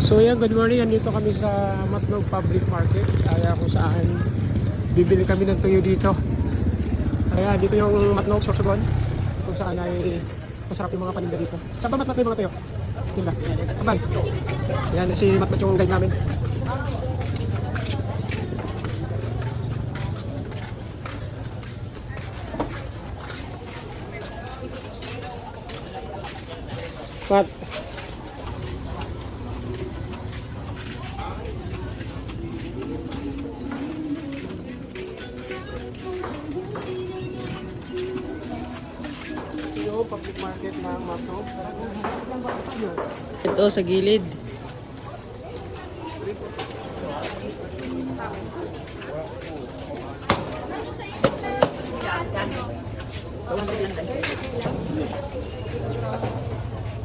So yan, good morning. Andito kami sa Matnog Public Market. Kaya kung saan bibili kami ng tuyo dito. Kaya dito yung Matnog Sorsogon. Kung saan ay masarap yung mga paninda dito. Saan ba Matmat yung mga tuyo? Tinda. Abay. Yan si Matmat yung guide namin. Mat. Public market ng Matnog. Ito sa gilid.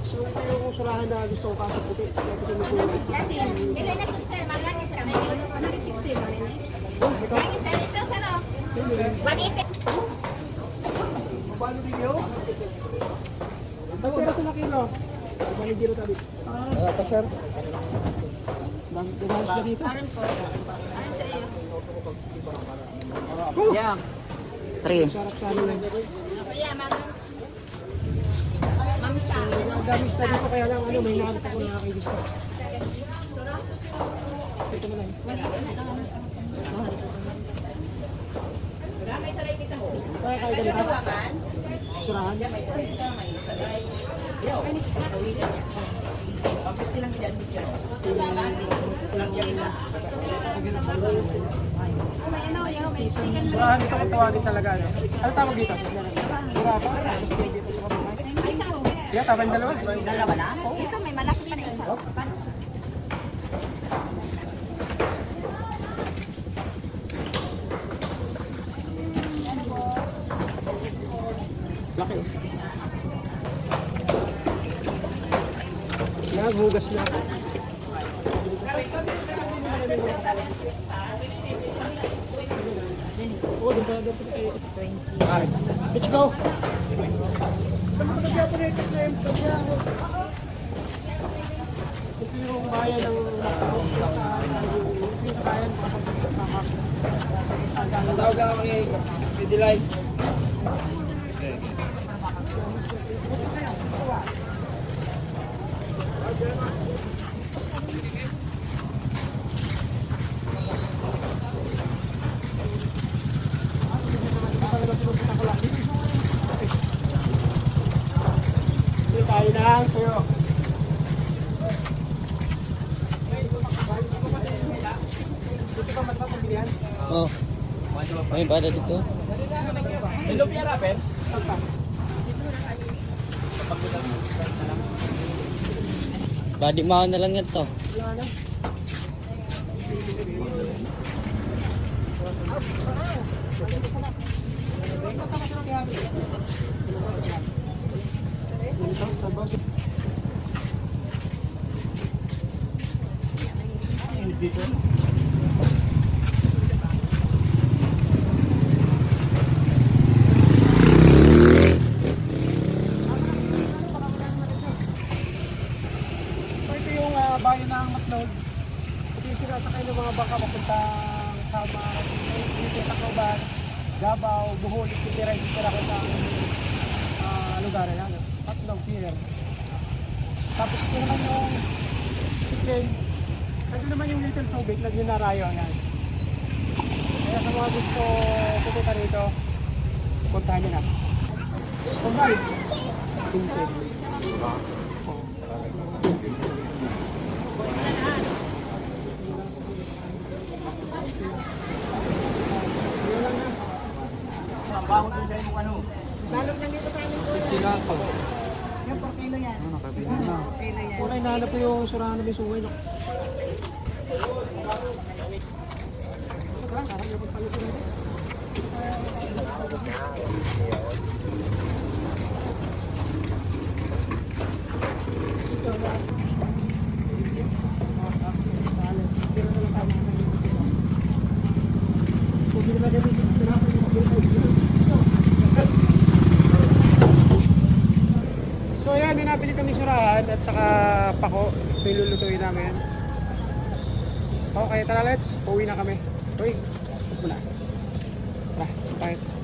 So ito yung surahan na gusto ko kasi puti. Ilay na sir, malaki sir. 160 mo rin. Lagi sir, ito sir. 180. Mabalo din yun? Ang pera sa kilo. Ibalik dito tabi. Pa sir. Dahas na dito. Aron po. Aron sa iyo. Yan. 3. Sarap sa amin. Kuya, mamsa. Gamis na dito kaya lang ano, may nakakita ko nakakaigusto. Ito na lang. Kaya kaya ganito. Surahan. Surahan dito kung tawagin talaga. Ano tawag dito? Surahan. Yeah, tama yung dalawa. Dalawa na ako. Ito, may malaki pa na isa. Laki. Naghugas na ako. Oh, doon pa dapat ay 20. Alright, let's go. Ito yung bayan ng bayan Matawag lang kami kay Delay. tayo lang sa'yo. Dito ka mas mapabilihan? Oh. May pada dito. Hello, Pia Rapel. Badi mao na lang yan to. Wala na. Dito. Bayan ng Matnog. Ito yung sinasakay ng mga baka papuntang Samar, Tacloban, Davao, Bohol, etc. ko sa lugar na yan. Matnog Pier. Tapos ito naman yung chicken. Ito naman yung Little Subic, lagyan na rayo yan. Kaya sa mga gusto pupunta rito, puntahan nyo na. Kumbay. 15. Lalog lang dito sa amin ko. Yung per kilo yan. Nakabili na. Kilo yan. Kulay nahanap ko yung surahan na may sungay. No? Harap yung pagpalit rin. So ayan, may nabili kami surahan at saka pako. Ito yung lulutuin namin. Okay, tara let's. Pauwi na kami. Uy, muna. Tara, tayo.